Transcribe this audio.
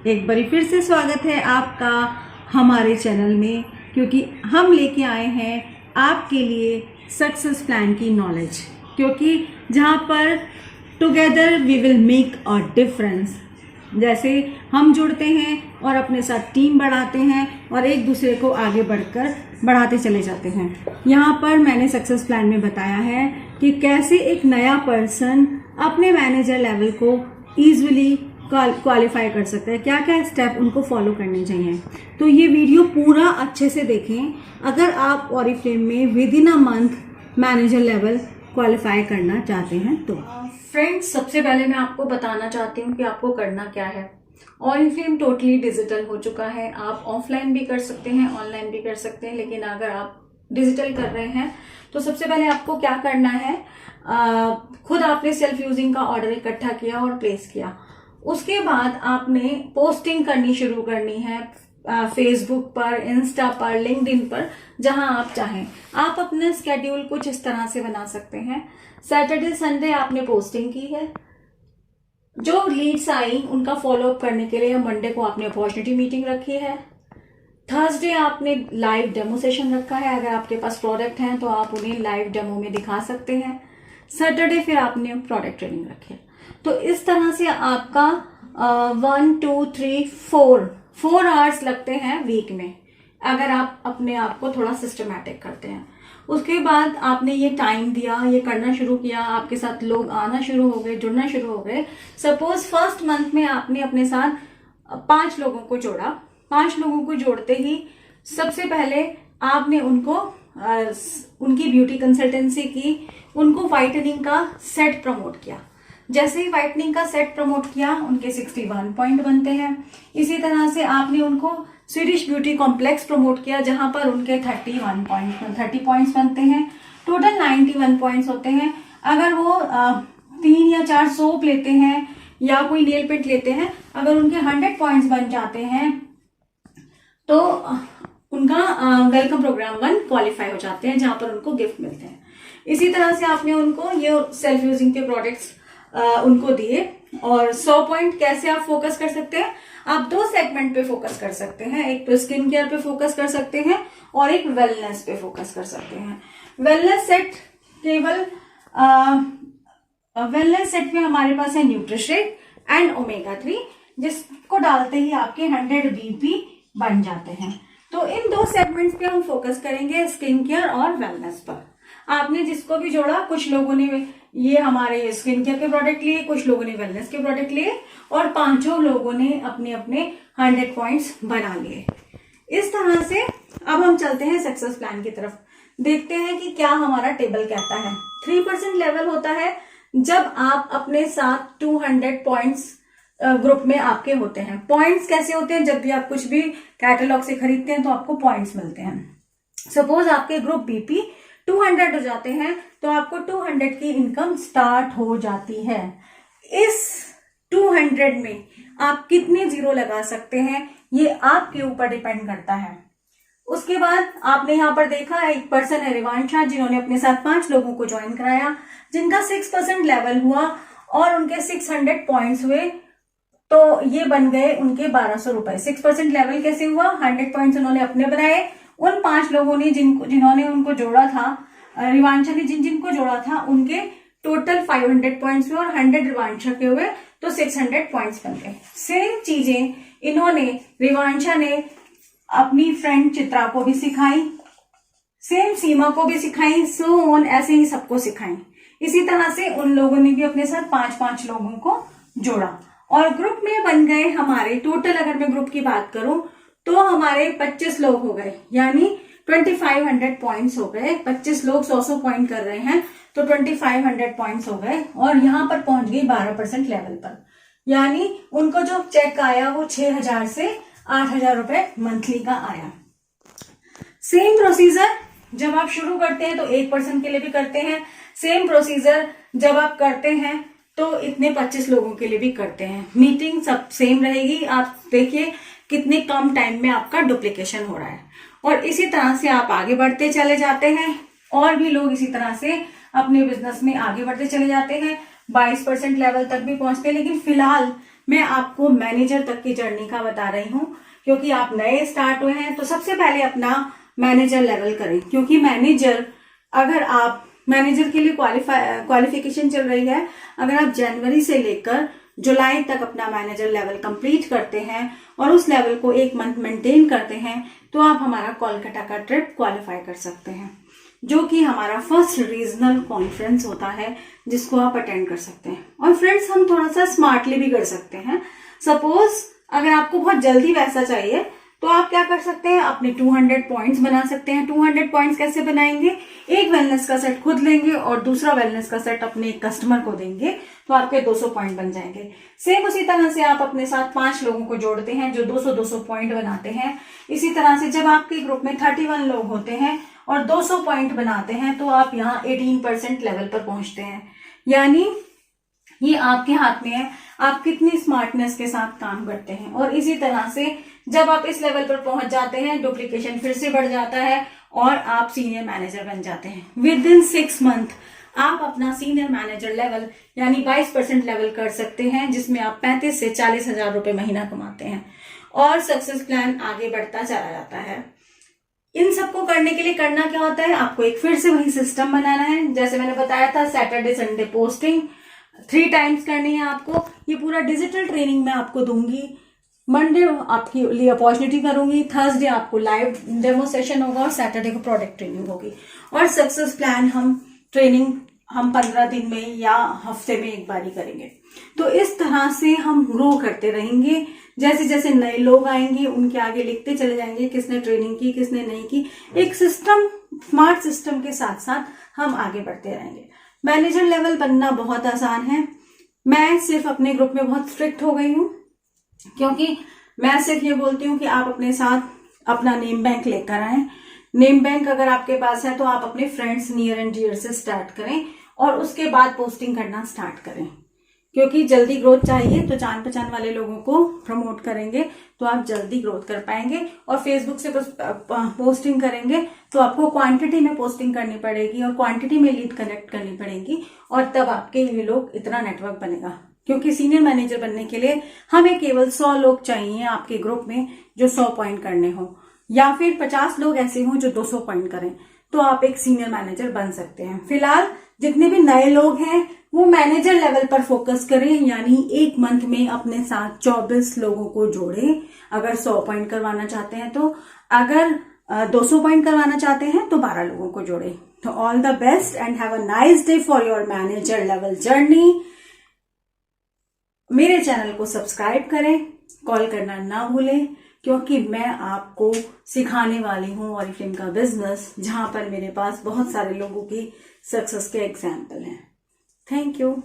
एक बारी फिर से स्वागत है आपका हमारे चैनल में, क्योंकि हम लेके आए हैं आपके लिए सक्सेस प्लान की नॉलेज। क्योंकि जहाँ पर together we will make a difference, जैसे हम जुड़ते हैं और अपने साथ टीम बढ़ाते हैं और एक दूसरे को आगे बढ़कर बढ़ाते चले जाते हैं। यहाँ पर मैंने सक्सेस प्लान में बताया है कि कैसे एक नया पर्सन अपने मैनेजर लेवल को ईजिली क्वालिफाई कर सकते हैं, क्या क्या स्टेप उनको फॉलो करने चाहिए। तो ये वीडियो पूरा अच्छे से देखें अगर आप ऑरिफ्लेम में with in a month manager level qualify करना चाहते हैं। तो फ्रेंड्स, सबसे पहले मैं आपको बताना चाहती हूँ कि आपको करना क्या है। ऑरिफ्लेम टोटली डिजिटल हो चुका है। आप ऑफलाइन भी कर सकते हैं, ऑनलाइन भी कर सकते हैं, लेकिन अगर आप डिजिटल कर रहे हैं तो सबसे पहले आपको क्या करना है, खुद आपने सेल्फ यूजिंग का ऑर्डर इकट्ठा किया और प्लेस किया। उसके बाद आपने पोस्टिंग करनी शुरू करनी है फेसबुक पर, इंस्टा पर, लिंक्डइन पर, जहां आप चाहें। आप अपना स्केड्यूल कुछ इस तरह से बना सकते हैं। सैटरडे संडे आपने पोस्टिंग की है, जो लीड्स आई उनका फॉलोअप करने के लिए मंडे को आपने अपॉर्चुनिटी मीटिंग रखी है। थर्सडे आपने लाइव डेमो सेशन रखा है, अगर आपके पास प्रोडक्ट हैं तो आप उन्हें लाइव डेमो में दिखा सकते हैं। सैटरडे फिर आपने प्रोडक्ट ट्रेनिंग रखी है। तो इस तरह से आपका 1 2 3 4 आवर्स लगते हैं वीक में, अगर आप अपने आप को थोड़ा सिस्टमैटिक करते हैं। उसके बाद आपने ये टाइम दिया, ये करना शुरू किया, आपके साथ लोग आना शुरू हो गए, जुड़ना शुरू हो गए। सपोज फर्स्ट मंथ में आपने अपने साथ 5 लोगों को जोड़ा। 5 लोगों को जोड़ते ही सबसे पहले आपने उनको उनकी ब्यूटी कंसल्टेंसी की, उनको व्हाइटनिंग का सेट प्रमोट किया। जैसे ही व्हाइटनिंग का सेट प्रमोट किया, उनके 61 पॉइंट बनते हैं। इसी तरह से आपने उनको स्वीडिश ब्यूटी कॉम्प्लेक्स प्रमोट किया, जहां पर उनके 30 पॉइंट्स बनते हैं। टोटल 91 पॉइंट्स होते हैं। अगर वो 3 या 4 सोप लेते हैं या कोई नेल पेंट लेते हैं, अगर उनके 100 पॉइंट्स बन जाते हैं तो उनका वेलकम प्रोग्राम 1 क्वालिफाई हो जाते हैं, जहां पर उनको गिफ्ट मिलते हैं। इसी तरह से आपने उनको ये सेल्फ यूजिंग के प्रोडक्ट्स उनको दिए। और 100 पॉइंट कैसे आप फोकस कर सकते हैं, आप 2 सेगमेंट पे फोकस कर सकते हैं। एक तो स्किन केयर पे फोकस कर सकते हैं और एक वेलनेस पे फोकस कर सकते हैं। वेलनेस सेट केवल वेलनेस सेट में हमारे पास है न्यूट्रिशेक एंड ओमेगा 3, जिसको डालते ही आपके 100 बीपी बन जाते हैं। तो इन 2 सेगमेंट्स पे हम फोकस करेंगे, स्किन केयर और वेलनेस पर। आपने जिसको भी जोड़ा, कुछ लोगों ने ये हमारे स्किन केयर के प्रोडक्ट लिए, कुछ लोगों ने वेलनेस के प्रोडक्ट लिए और 5 लोगों ने अपने अपने 100 पॉइंट्स बना लिए। इस तरह से अब हम चलते हैं सक्सेस प्लान की तरफ, देखते हैं कि क्या हमारा टेबल कहता है। 3% लेवल होता है जब आप अपने साथ 200 पॉइंट्स ग्रुप में आपके होते हैं। पॉइंट्स कैसे होते हैं, जब भी आप कुछ भी कैटलॉग से खरीदते हैं तो आपको पॉइंट्स मिलते हैं। सपोज आपके ग्रुप बीपी 200 हो जाते हैं तो आपको 200 की इनकम स्टार्ट हो जाती है। इस 200 में आप कितने जीरो लगा सकते हैं, ये आपके ऊपर डिपेंड करता है। उसके बाद आपने यहाँ पर देखा एक पर्सन है रिवांशा, जिन्होंने अपने साथ 5 लोगों को ज्वाइन कराया, जिनका 6% लेवल हुआ और उनके 600 पॉइंट्स हुए, तो ये बन गए उनके 1200 रुपए। 6% लेवल कैसे हुआ, 100 पॉइंट्स उन्होंने अपने बनाए। उन 5 लोगों ने जिन्होंने उनको जोड़ा था, रिवांशा ने जिनको जोड़ा था, उनके टोटल 500 पॉइंट्स हुए और 100 रिवांशा के हुए, तो 600 पॉइंट्स बन गए। सेम चीजें इन्होंने, रिवांशा ने अपनी फ्रेंड चित्रा को भी सिखाई, सेम सीमा को भी सिखाई, सो ऑन, ऐसे ही सबको सिखाई। इसी तरह से उन लोगों ने भी अपने साथ 5-5 लोगों को जोड़ा और ग्रुप में बन गए हमारे टोटल, अगर मैं ग्रुप की बात करूं तो हमारे 25 लोग हो गए, यानी 2500 पॉइंट्स हो गए। 25 लोग 100 पॉइंट कर रहे हैं तो 2500 पॉइंट्स हो गए और यहां पर पहुंच गई 12% लेवल पर, यानी उनको जो चेक आया वो 6000 से 8000 रुपए मंथली का आया। सेम प्रोसीजर जब आप शुरू करते हैं तो 1% के लिए भी करते हैं। सेम प्रोसीजर जब आप करते हैं तो इतने 25 लोगों के लिए भी करते हैं। मीटिंग सब सेम रहेगी। आप देखिए कितने कम टाइम में आपका डुप्लीकेशन हो रहा है और इसी तरह से आप आगे बढ़ते चले जाते हैं और भी लोग इसी तरह से अपने बिजनेस में आगे बढ़ते चले जाते हैं। 22% लेवल तक भी पहुंचते हैं, लेकिन फिलहाल मैं आपको मैनेजर तक की जर्नी का बता रही हूँ, क्योंकि आप नए स्टार्ट हुए हैं तो सबसे पहले अपना मैनेजर लेवल करें। क्योंकि मैनेजर, अगर आप मैनेजर के लिए क्वालिफिकेशन चल रही है, अगर आप जनवरी से लेकर जुलाई तक अपना मैनेजर लेवल कंप्लीट करते हैं और उस लेवल को 1 मंथ मेंटेन करते हैं, तो आप हमारा कोलकाता का ट्रिप क्वालिफाई कर सकते हैं, जो कि हमारा फर्स्ट रीजनल कॉन्फ्रेंस होता है, जिसको आप अटेंड कर सकते हैं। और फ्रेंड्स, हम थोड़ा सा स्मार्टली भी कर सकते हैं। सपोज अगर आपको बहुत जल्दी वैसा चाहिए तो आप क्या कर सकते हैं, अपने 200 पॉइंट्स बना सकते हैं। 200 पॉइंट्स कैसे बनाएंगे, एक वेलनेस का सेट खुद लेंगे और दूसरा वेलनेस का सेट अपने कस्टमर को देंगे, तो आपके 200 पॉइंट बन जाएंगे। सेम उसी तरह से आप अपने साथ 5 लोगों को जोड़ते हैं जो 200-200 पॉइंट बनाते हैं। इसी तरह से जब आपके ग्रुप में 31 लोग होते हैं और 200 पॉइंट बनाते हैं, तो आप यहाँ 18% लेवल पर पहुंचते हैं। यानी ये आपके हाथ में है, आप कितनी स्मार्टनेस के साथ काम करते हैं। और इसी तरह से जब आप इस लेवल पर पहुंच जाते हैं, डुप्लीकेशन फिर से बढ़ जाता है और आप सीनियर मैनेजर बन जाते हैं। विद इन 6 मंथ आप अपना सीनियर मैनेजर लेवल यानी 22% लेवल कर सकते हैं, जिसमें आप 35 से 40 हजार रुपए महीना कमाते हैं और सक्सेस प्लान आगे बढ़ता चला जाता है। इन सबको करने के लिए करना क्या होता है, आपको एक फिर से वही सिस्टम बनाना है। जैसे मैंने बताया था, सैटरडे संडे पोस्टिंग 3 टाइम्स करनी है आपको। ये पूरा डिजिटल ट्रेनिंग मैं आपको दूंगी। मंडे आपके लिए अपॉर्चुनिटी करूंगी, थर्सडे आपको लाइव डेमो सेशन होगा और सैटरडे को प्रोडक्ट ट्रेनिंग होगी। और सक्सेस प्लान ट्रेनिंग हम 15 दिन में या हफ्ते में एक बार ही करेंगे। तो इस तरह से हम ग्रो करते रहेंगे। जैसे जैसे नए लोग आएंगे उनके आगे लिखते चले जाएंगे किसने ट्रेनिंग की, किसने नहीं की। एक सिस्टम, स्मार्ट सिस्टम के साथ साथ हम आगे बढ़ते रहेंगे। मैनेजर लेवल बनना बहुत आसान है। मैं सिर्फ अपने ग्रुप में बहुत स्ट्रिक्ट हो गई हूँ, क्योंकि मैं सिर्फ ये बोलती हूँ कि आप अपने साथ अपना नेम बैंक लेकर आए। नेम बैंक अगर आपके पास है तो आप अपने फ्रेंड्स नियर एंड डियर से स्टार्ट करें और उसके बाद पोस्टिंग करना स्टार्ट करें। क्योंकि जल्दी ग्रोथ चाहिए तो जान पहचान वाले लोगों को प्रमोट करेंगे तो आप जल्दी ग्रोथ कर पाएंगे। और फेसबुक से पोस्टिंग करेंगे तो आपको क्वांटिटी में पोस्टिंग करनी पड़ेगी और क्वांटिटी में लीड कनेक्ट करनी पड़ेगी, और तब आपके ये लोग इतना नेटवर्क बनेगा। क्योंकि सीनियर मैनेजर बनने के लिए हमें केवल 100 लोग चाहिए आपके ग्रुप में जो 100 पॉइंट करने हो, या फिर 50 लोग ऐसे हों जो 200 पॉइंट करें, तो आप एक सीनियर मैनेजर बन सकते हैं। फिलहाल जितने भी नए लोग हैं वो मैनेजर लेवल पर फोकस करें, यानी 1 मंथ में अपने साथ 24 लोगों को जोड़ें अगर 100 पॉइंट करवाना चाहते हैं तो। अगर 200 पॉइंट करवाना चाहते हैं तो 12 लोगों को जोड़ें। तो all the best and have a nice day for your manager level journey. मेरे चैनल को सब्सक्राइब करें, कॉल करना ना भूलें, क्योंकि मैं आपको सिखाने वाली हूँ ऑरिफ्लेम का बिजनेस, जहां पर मेरे पास बहुत सारे लोगों की सक्सेस के एग्जाम्पल हैं। Thank you.